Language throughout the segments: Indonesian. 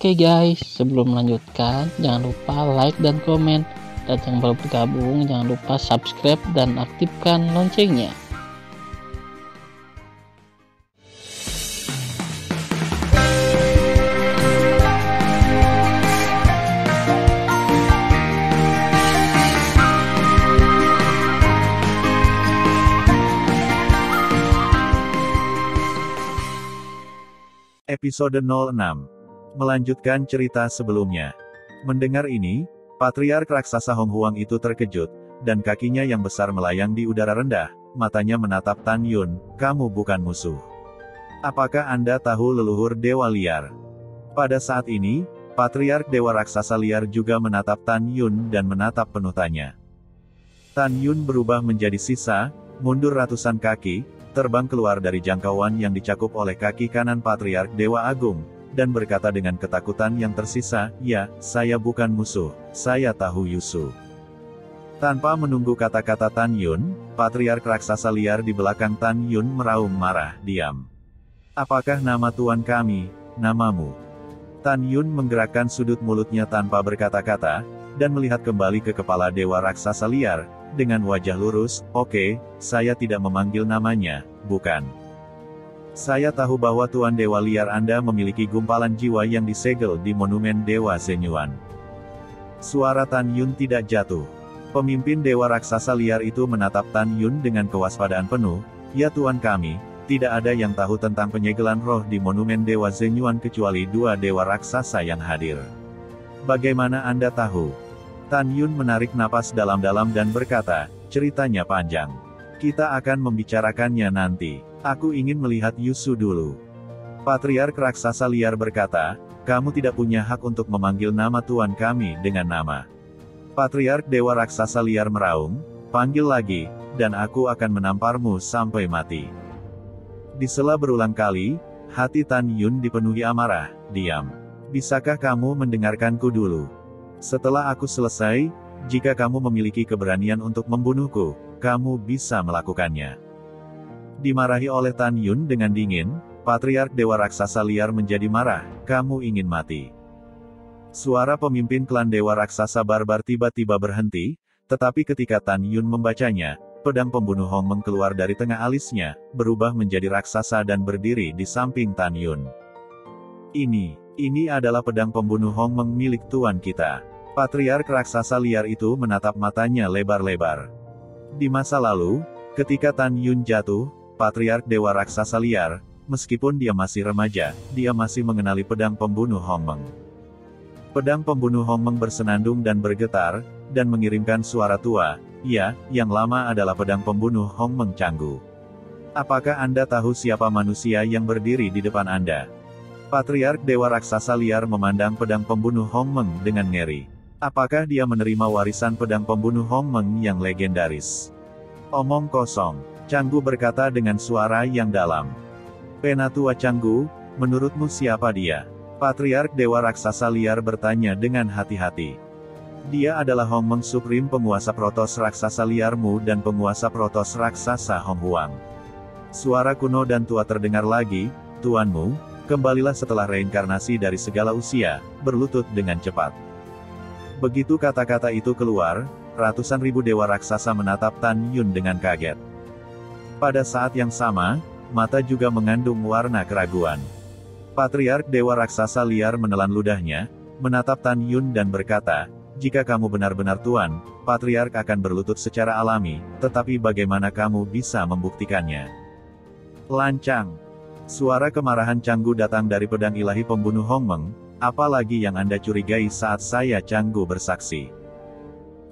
Oke guys, sebelum melanjutkan, jangan lupa like dan komen. Dan yang baru bergabung, jangan lupa subscribe dan aktifkan loncengnya. Episode 06. Melanjutkan cerita sebelumnya. Mendengar ini, Patriark raksasa Hong Huang itu terkejut, dan kakinya yang besar melayang di udara rendah, matanya menatap Tan Yun, "Kamu bukan musuh. Apakah Anda tahu leluhur Dewa Liar?" Pada saat ini, Patriark Dewa Raksasa Liar juga menatap Tan Yun dan menatap penuh tanya. Tan Yun berubah menjadi sisa, mundur ratusan kaki, terbang keluar dari jangkauan yang dicakup oleh kaki kanan Patriark Dewa Agung, dan berkata dengan ketakutan yang tersisa, "Ya, saya bukan musuh, saya tahu Yusu." Tanpa menunggu kata-kata Tan Yun, Patriark Raksasa Liar di belakang Tan Yun meraung marah, "Diam. Apakah nama tuan kami, namamu?" Tan Yun menggerakkan sudut mulutnya tanpa berkata-kata, dan melihat kembali ke kepala Dewa Raksasa Liar, dengan wajah lurus, "Oke, saya tidak memanggil namanya, bukan. Saya tahu bahwa Tuan Dewa Liar Anda memiliki gumpalan jiwa yang disegel di monumen Dewa Zenyuan." Suara Tan Yun tidak jatuh. Pemimpin Dewa Raksasa Liar itu menatap Tan Yun dengan kewaspadaan penuh, "Ya Tuan kami, tidak ada yang tahu tentang penyegelan roh di monumen Dewa Zenyuan kecuali dua Dewa Raksasa yang hadir. Bagaimana Anda tahu?" Tan Yun menarik napas dalam-dalam dan berkata, "Ceritanya panjang. Kita akan membicarakannya nanti. Aku ingin melihat Yusu dulu." Patriark Raksasa Liar berkata, "Kamu tidak punya hak untuk memanggil nama tuan kami dengan nama." Patriark Dewa Raksasa Liar meraung, "Panggil lagi, dan aku akan menamparmu sampai mati." Disela berulang kali, hati Tan Yun dipenuhi amarah, "Diam. Bisakah kamu mendengarkanku dulu? Setelah aku selesai, jika kamu memiliki keberanian untuk membunuhku, kamu bisa melakukannya." Dimarahi oleh Tan Yun dengan dingin, Patriark Dewa Raksasa Liar menjadi marah, "Kamu ingin mati." Suara pemimpin klan Dewa Raksasa Barbar tiba-tiba berhenti, tetapi ketika Tan Yun membacanya, pedang pembunuh Hong Meng keluar dari tengah alisnya, berubah menjadi raksasa dan berdiri di samping Tan Yun. Ini adalah pedang pembunuh Hong Meng milik tuan kita." Patriark Raksasa Liar itu menatap matanya lebar-lebar. Di masa lalu, ketika Tan Yun jatuh, Patriark Dewa Raksasa Liar, meskipun dia masih remaja, dia masih mengenali pedang pembunuh Hong Meng. Pedang pembunuh Hong Meng bersenandung dan bergetar, dan mengirimkan suara tua, "Ya, yang lama adalah pedang pembunuh Hong Meng Canggu. Apakah Anda tahu siapa manusia yang berdiri di depan Anda?" Patriark Dewa Raksasa Liar memandang pedang pembunuh Hong Meng dengan ngeri. Apakah dia menerima warisan pedang pembunuh Hong Meng yang legendaris? "Omong kosong," Canggu berkata dengan suara yang dalam. "Penatua Canggu, menurutmu siapa dia?" Patriark Dewa Raksasa Liar bertanya dengan hati-hati. "Dia adalah Hong Meng Supreme, penguasa Protos Raksasa Liarmu dan penguasa Protos Raksasa Hong Huang." Suara kuno dan tua terdengar lagi, "Tuanmu, kembalilah setelah reinkarnasi dari segala usia, berlutut dengan cepat." Begitu kata-kata itu keluar, ratusan ribu dewa raksasa menatap Tan Yun dengan kaget. Pada saat yang sama, mata juga mengandung warna keraguan. Patriark Dewa Raksasa Liar menelan ludahnya, menatap Tan Yun dan berkata, "Jika kamu benar-benar tuan, Patriark akan berlutut secara alami, tetapi bagaimana kamu bisa membuktikannya?" "Lancang." Suara kemarahan Canggu datang dari pedang ilahi pembunuh Hong Meng. "Apalagi yang Anda curigai saat saya Canggu bersaksi?"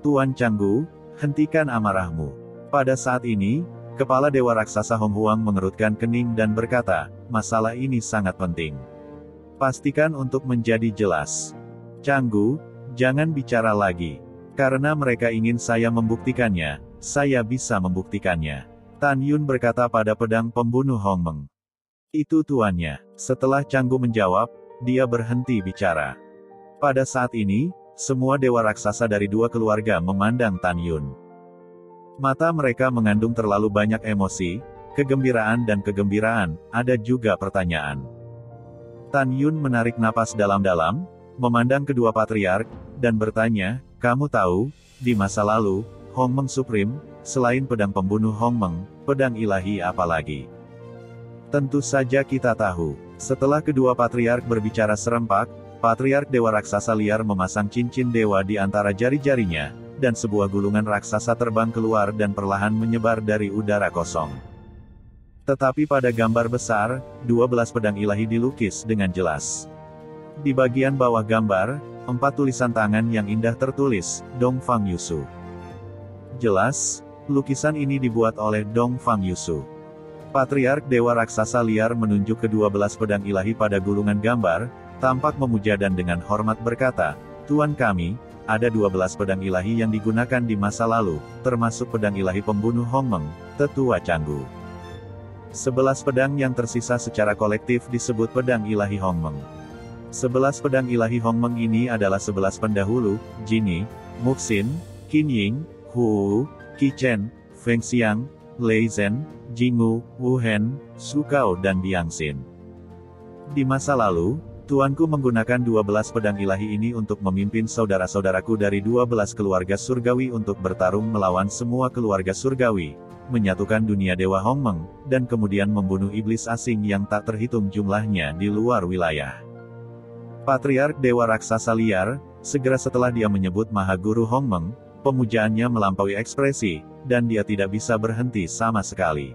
"Tuan Canggu, hentikan amarahmu." Pada saat ini, kepala Dewa Raksasa Hong Huang mengerutkan kening dan berkata, "Masalah ini sangat penting. Pastikan untuk menjadi jelas. Canggu, jangan bicara lagi. Karena mereka ingin saya membuktikannya, saya bisa membuktikannya." Tan Yun berkata pada pedang pembunuh Hong Meng. "Itu tuannya." Setelah Canggu menjawab, dia berhenti bicara. Pada saat ini, semua dewa raksasa dari dua keluarga memandang Tan Yun. Mata mereka mengandung terlalu banyak emosi, kegembiraan dan kegembiraan, ada juga pertanyaan. Tan Yun menarik napas dalam-dalam, memandang kedua patriark, dan bertanya, kamu tahu, di masa lalu, Hongmeng Supreme, selain pedang pembunuh Hongmeng, pedang ilahi apa lagi? Tentu saja kita tahu. Setelah kedua patriark berbicara serempak, patriark Dewa Raksasa Liar memasang cincin dewa di antara jari-jarinya, dan sebuah gulungan raksasa terbang keluar dan perlahan menyebar dari udara kosong. Tetapi pada gambar besar, 12 pedang ilahi dilukis dengan jelas. Di bagian bawah gambar, 4 tulisan tangan yang indah tertulis, Dong Fang Yusu. Jelas, lukisan ini dibuat oleh Dong Fang Yusu. Patriark Dewa Raksasa Liar menunjuk ke-12 pedang ilahi pada gulungan gambar, tampak memuja dan dengan hormat berkata, Tuan kami, ada 12 pedang ilahi yang digunakan di masa lalu, termasuk pedang ilahi pembunuh Hongmeng, Tetua Canggu. 11 pedang yang tersisa secara kolektif disebut pedang ilahi Hongmeng. 11 pedang ilahi Hongmeng ini adalah 11 pendahulu, Jini, Muxin, Qin Ying, Hu, Qi Chen, Feng Xiang, Lei Zhen, Jingu, Wu Hen, Su Cao dan Biangxin. Di masa lalu, tuanku menggunakan 12 pedang ilahi ini untuk memimpin saudara-saudaraku dari 12 keluarga surgawi untuk bertarung melawan semua keluarga surgawi, menyatukan dunia Dewa Hongmeng, dan kemudian membunuh iblis asing yang tak terhitung jumlahnya di luar wilayah. Patriark Dewa Raksasa Liar, segera setelah dia menyebut Maha Guru Hongmeng, pemujaannya melampaui ekspresi, dan dia tidak bisa berhenti sama sekali.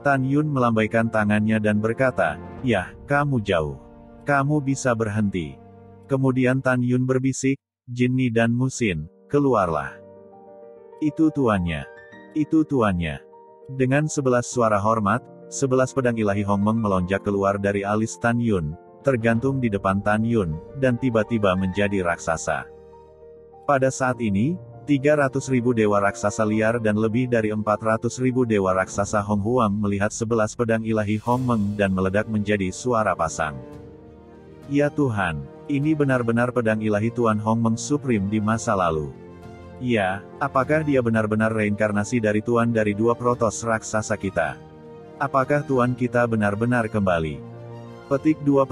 Tan Yun melambaikan tangannya dan berkata, "Yah, kamu jauh. Kamu bisa berhenti." Kemudian Tan Yun berbisik, "Jinni dan Musin, keluarlah." Itu tuannya. Itu tuannya. Dengan 11 suara hormat, 11 pedang ilahi Hongmeng melonjak keluar dari alis Tan Yun, tergantung di depan Tan Yun, dan tiba-tiba menjadi raksasa. Pada saat ini, 300.000 dewa raksasa liar dan lebih dari 400.000 dewa raksasa Hong Huang melihat 11 pedang ilahi Hongmeng dan meledak menjadi suara pasang. Ya Tuhan, ini benar-benar pedang ilahi Tuan Hongmeng Supreme di masa lalu. Ya, apakah dia benar-benar reinkarnasi dari Tuan dari 2 protos raksasa kita? Apakah Tuan kita benar-benar kembali? Petik 2.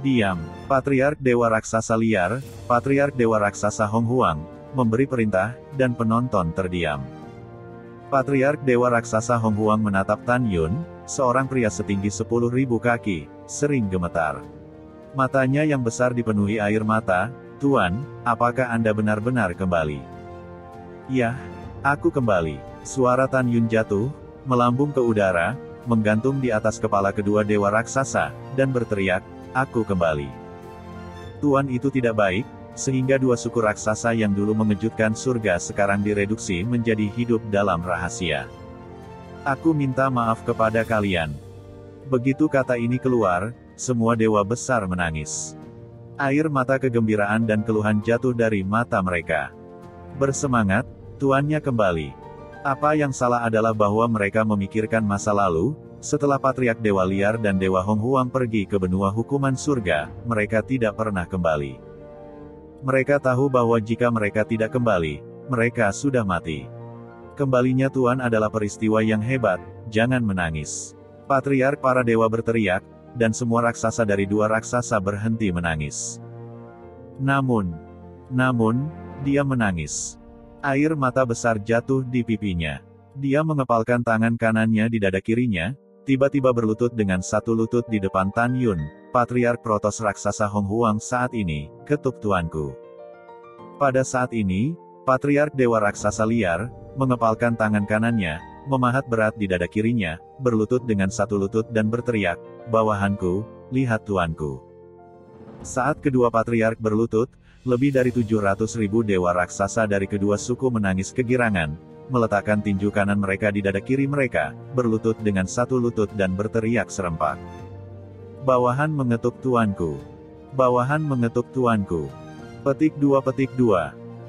Diam. Patriark Dewa Raksasa Liar, Patriark Dewa Raksasa Hong Huang, memberi perintah, dan penonton terdiam. Patriark Dewa Raksasa Hong Huang menatap Tan Yun, seorang pria setinggi 10.000 kaki, sering gemetar. Matanya yang besar dipenuhi air mata. Tuan, apakah Anda benar-benar kembali? Yah, aku kembali. Suara Tan Yun jatuh, melambung ke udara, menggantung di atas kepala kedua dewa raksasa, dan berteriak, aku kembali. Tuan itu tidak baik, sehingga 2 suku raksasa yang dulu mengejutkan surga sekarang direduksi menjadi hidup dalam rahasia. Aku minta maaf kepada kalian. Begitu kata ini keluar, semua dewa besar menangis. Air mata kegembiraan dan keluhan jatuh dari mata mereka. Bersemangat, tuannya kembali. Apa yang salah adalah bahwa mereka memikirkan masa lalu, setelah Patriark Dewa Liar dan Dewa Hong Huang pergi ke benua hukuman surga, mereka tidak pernah kembali. Mereka tahu bahwa jika mereka tidak kembali, mereka sudah mati. Kembalinya Tuan adalah peristiwa yang hebat, jangan menangis. Patriark para dewa berteriak, dan semua raksasa dari 2 raksasa berhenti menangis. Namun, dia menangis. Air mata besar jatuh di pipinya. Dia mengepalkan tangan kanannya di dada kirinya, tiba-tiba berlutut dengan 1 lutut di depan Tan Yun, Patriark Protos Raksasa Hong Huang saat ini, ketuk tuanku. Pada saat ini, Patriark Dewa Raksasa Liar, mengepalkan tangan kanannya, memahat berat di dada kirinya, berlutut dengan 1 lutut dan berteriak, bawahanku, lihat tuanku. Saat kedua patriark berlutut, lebih dari 700.000 dewa raksasa dari kedua suku menangis kegirangan, meletakkan tinju kanan mereka di dada kiri mereka, berlutut dengan 1 lutut dan berteriak serempak. Bawahan mengetuk tuanku. Bawahan mengetuk tuanku. Petik 2.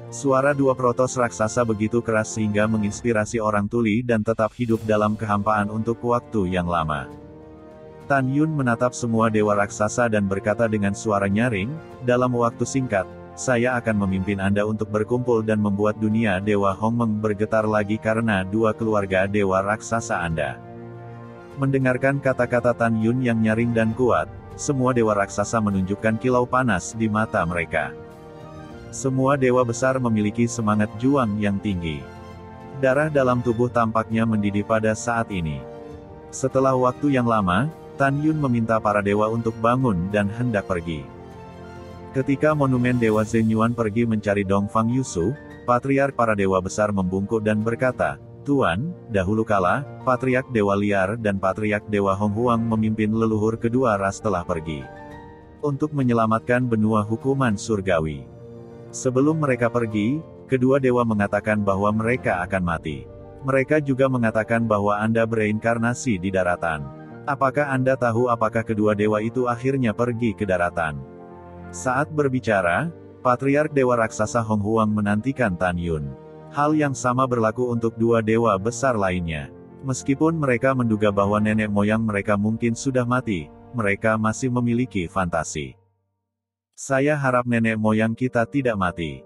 Suara 2 protos raksasa begitu keras sehingga menginspirasi orang tuli dan tetap hidup dalam kehampaan untuk waktu yang lama. Tan Yun menatap semua dewa raksasa dan berkata dengan suara nyaring, dalam waktu singkat, saya akan memimpin Anda untuk berkumpul dan membuat dunia Dewa Hongmeng bergetar lagi karena 2 keluarga dewa raksasa Anda. Mendengarkan kata-kata Tan Yun yang nyaring dan kuat, semua dewa raksasa menunjukkan kilau panas di mata mereka. Semua dewa besar memiliki semangat juang yang tinggi. Darah dalam tubuh tampaknya mendidih pada saat ini. Setelah waktu yang lama, Tan Yun meminta para dewa untuk bangun dan hendak pergi. Ketika monumen Dewa Zhenyuan pergi mencari Dongfang Yusu, Patriark para dewa besar membungkuk dan berkata, "Tuan, dahulu kala, Patriark Dewa Liar dan Patriark Dewa Honghuang memimpin leluhur kedua ras telah pergi untuk menyelamatkan benua hukuman surgawi. Sebelum mereka pergi, kedua dewa mengatakan bahwa mereka akan mati. Mereka juga mengatakan bahwa Anda bereinkarnasi di daratan. Apakah Anda tahu apakah kedua dewa itu akhirnya pergi ke daratan?" Saat berbicara, Patriark Dewa Raksasa Honghuang menantikan Tan Yun. Hal yang sama berlaku untuk dua dewa besar lainnya. Meskipun mereka menduga bahwa nenek moyang mereka mungkin sudah mati, mereka masih memiliki fantasi. "Saya harap nenek moyang kita tidak mati."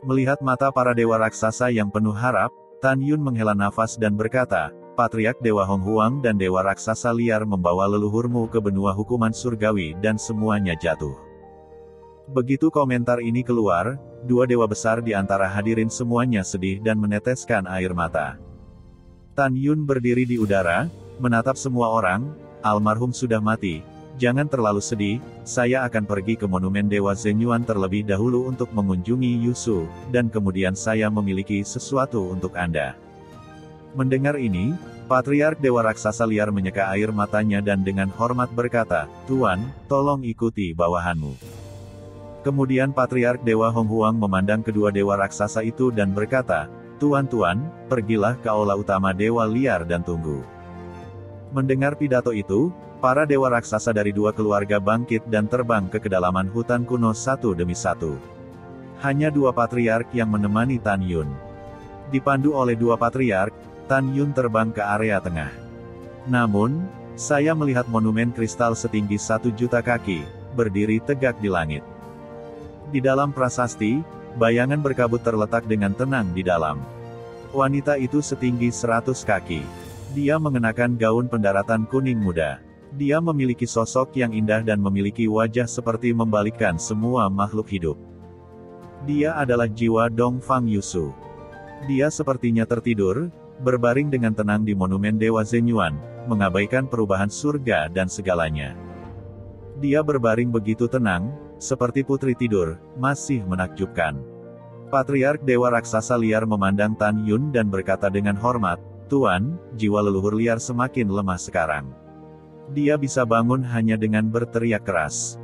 Melihat mata para dewa raksasa yang penuh harap, Tan Yun menghela nafas dan berkata, "Patriark Dewa Honghuang dan Dewa Raksasa Liar membawa leluhurmu ke benua hukuman surgawi dan semuanya jatuh." Begitu komentar ini keluar, dua dewa besar di antara hadirin semuanya sedih dan meneteskan air mata. Tan Yun berdiri di udara, menatap semua orang, "Almarhum sudah mati, jangan terlalu sedih, saya akan pergi ke monumen Dewa Zhenyuan terlebih dahulu untuk mengunjungi Yusu, dan kemudian saya memiliki sesuatu untuk Anda." Mendengar ini, Patriark Dewa Raksasa Liar menyeka air matanya dan dengan hormat berkata, "Tuan, tolong ikuti bawahanmu." Kemudian Patriark Dewa Honghuang memandang kedua dewa raksasa itu dan berkata, "Tuan-tuan, pergilah ke aula utama Dewa Liar dan tunggu." Mendengar pidato itu, para dewa raksasa dari dua keluarga bangkit dan terbang ke kedalaman hutan kuno satu demi satu. Hanya dua patriark yang menemani Tan Yun. Dipandu oleh dua patriark, Tan Yun terbang ke area tengah. Namun, saya melihat monumen kristal setinggi 1.000.000 kaki, berdiri tegak di langit. Di dalam prasasti, bayangan berkabut terletak dengan tenang di dalam. Wanita itu setinggi 100 kaki. Dia mengenakan gaun pendaratan kuning muda. Dia memiliki sosok yang indah dan memiliki wajah seperti membalikkan semua makhluk hidup. Dia adalah jiwa Dongfang Yusu. Dia sepertinya tertidur, berbaring dengan tenang di monumen Dewa Zhenyuan, mengabaikan perubahan surga dan segalanya. Dia berbaring begitu tenang, seperti putri tidur, masih menakjubkan. Patriark Dewa Raksasa Liar memandang Tan Yun dan berkata dengan hormat, "Tuan, jiwa leluhur liar semakin lemah sekarang. Dia bisa bangun hanya dengan berteriak keras."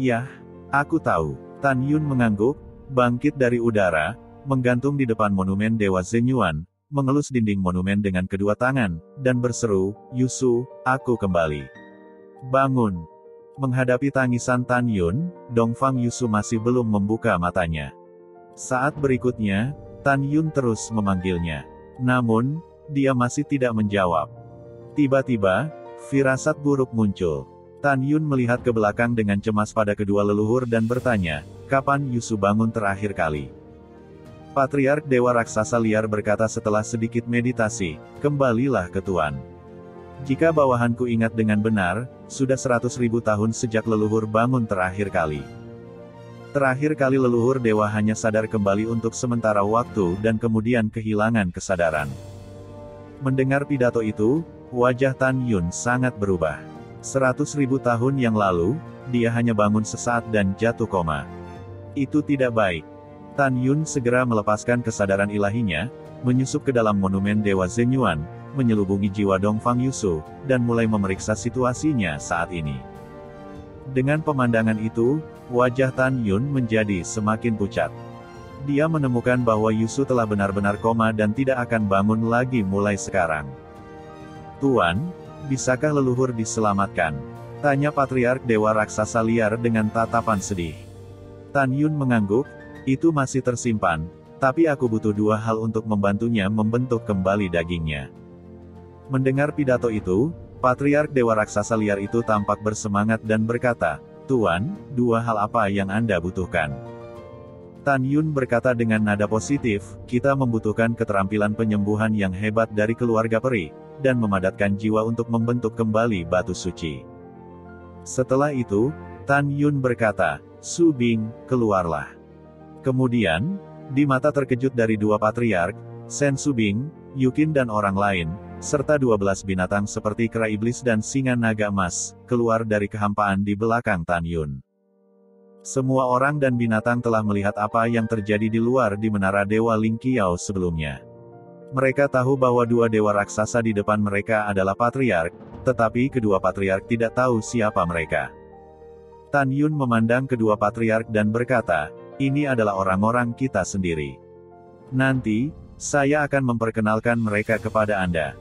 "Yah, aku tahu." Tan Yun mengangguk, bangkit dari udara, menggantung di depan monumen Dewa Zhenyuan, mengelus dinding monumen dengan kedua tangan, dan berseru, "Yusu, aku kembali. Bangun." Menghadapi tangisan Tan Yun, Dongfang Yusu masih belum membuka matanya. Saat berikutnya, Tan Yun terus memanggilnya. Namun, dia masih tidak menjawab. Tiba-tiba, firasat buruk muncul. Tan Yun melihat ke belakang dengan cemas pada kedua leluhur dan bertanya, "Kapan Yusu bangun terakhir kali?" Patriark Dewa Raksasa Liar berkata setelah sedikit meditasi, "Kembalilah ke Tuan. Jika bawahanku ingat dengan benar, sudah 100.000 tahun sejak leluhur bangun terakhir kali. Terakhir kali leluhur dewa hanya sadar kembali untuk sementara waktu dan kemudian kehilangan kesadaran." Mendengar pidato itu, wajah Tan Yun sangat berubah. 100.000 tahun yang lalu, dia hanya bangun sesaat dan jatuh koma. Itu tidak baik. Tan Yun segera melepaskan kesadaran ilahinya, menyusup ke dalam monumen Dewa Zhenyuan, menyelubungi jiwa Dongfang Yusu, dan mulai memeriksa situasinya saat ini. Dengan pemandangan itu, wajah Tan Yun menjadi semakin pucat. Dia menemukan bahwa Yusu telah benar-benar koma dan tidak akan bangun lagi mulai sekarang. "Tuan, bisakah leluhur diselamatkan?" tanya Patriark Dewa Raksasa Liar dengan tatapan sedih. Tan Yun mengangguk, "Itu masih tersimpan, tapi aku butuh dua hal untuk membantunya membentuk kembali dagingnya." Mendengar pidato itu, Patriark Dewa Raksasa Liar itu tampak bersemangat dan berkata, "Tuan, dua hal apa yang Anda butuhkan?" Tan Yun berkata dengan nada positif, "Kita membutuhkan keterampilan penyembuhan yang hebat dari keluarga peri, dan memadatkan jiwa untuk membentuk kembali batu suci." Setelah itu, Tan Yun berkata, "Su Bing, keluarlah." Kemudian, di mata terkejut dari dua patriark, Sen Su Bing, Yukin dan orang lain, serta 12 binatang seperti kera iblis dan singa naga emas, keluar dari kehampaan di belakang Tan Yun. Semua orang dan binatang telah melihat apa yang terjadi di luar di menara Dewa Ling Qiao sebelumnya. Mereka tahu bahwa dua dewa raksasa di depan mereka adalah patriark, tetapi kedua patriark tidak tahu siapa mereka. Tan Yun memandang kedua patriark dan berkata, "Ini adalah orang-orang kita sendiri. Nanti, saya akan memperkenalkan mereka kepada Anda."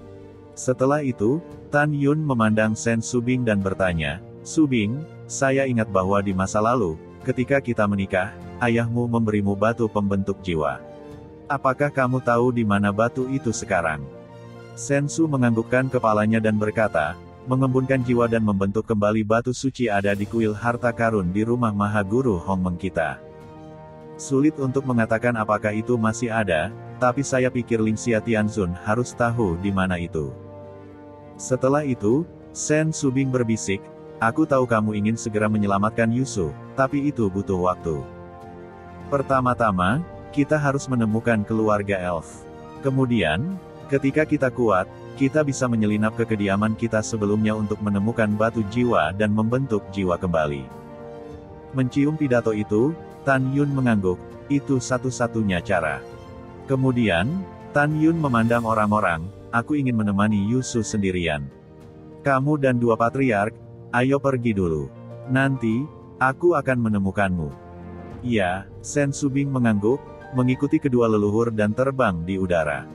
Setelah itu, Tan Yun memandang Sen Su Bing dan bertanya, "Su Bing, saya ingat bahwa di masa lalu, ketika kita menikah, ayahmu memberimu batu pembentuk jiwa. Apakah kamu tahu di mana batu itu sekarang?" Sen Su menganggukkan kepalanya dan berkata, "Mengembunkan jiwa dan membentuk kembali batu suci ada di kuil harta karun di rumah Maha Guru Hongmeng kita. Sulit untuk mengatakan apakah itu masih ada, tapi saya pikir Lingxia Tianzun harus tahu di mana itu." Setelah itu, Sen Su Bing berbisik, "Aku tahu kamu ingin segera menyelamatkan Yusu, tapi itu butuh waktu. Pertama-tama, kita harus menemukan keluarga elf. Kemudian, ketika kita kuat, kita bisa menyelinap ke kediaman kita sebelumnya untuk menemukan batu jiwa dan membentuk jiwa kembali." Mencium pidato itu, Tan Yun mengangguk, "Itu satu-satunya cara." Kemudian, Tan Yun memandang orang-orang, "Aku ingin menemani Yusu sendirian. Kamu dan dua patriark, ayo pergi dulu. Nanti, aku akan menemukanmu." "Iya," Sen Su Bing mengangguk, mengikuti kedua leluhur dan terbang di udara.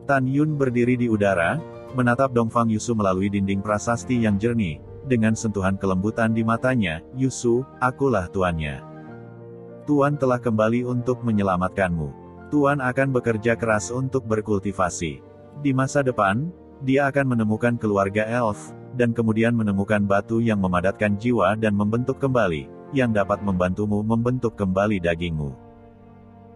Tan Yun berdiri di udara, menatap Dongfang Yusu melalui dinding prasasti yang jernih, dengan sentuhan kelembutan di matanya, "Yusu, akulah tuannya. Tuan telah kembali untuk menyelamatkanmu. Tuan akan bekerja keras untuk berkultivasi. Di masa depan, dia akan menemukan keluarga elf, dan kemudian menemukan batu yang memadatkan jiwa dan membentuk kembali, yang dapat membantumu membentuk kembali dagingmu.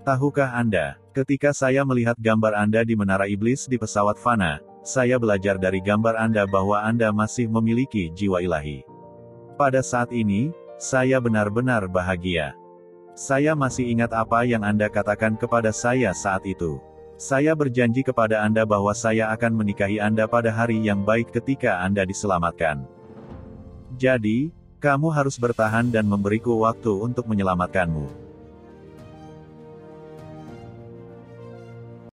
Tahukah Anda, ketika saya melihat gambar Anda di Menara Iblis di pesawat Fana, saya belajar dari gambar Anda bahwa Anda masih memiliki jiwa ilahi. Pada saat ini, saya benar-benar bahagia. Saya masih ingat apa yang Anda katakan kepada saya saat itu. Saya berjanji kepada Anda bahwa saya akan menikahi Anda pada hari yang baik ketika Anda diselamatkan. Jadi, kamu harus bertahan dan memberiku waktu untuk menyelamatkanmu."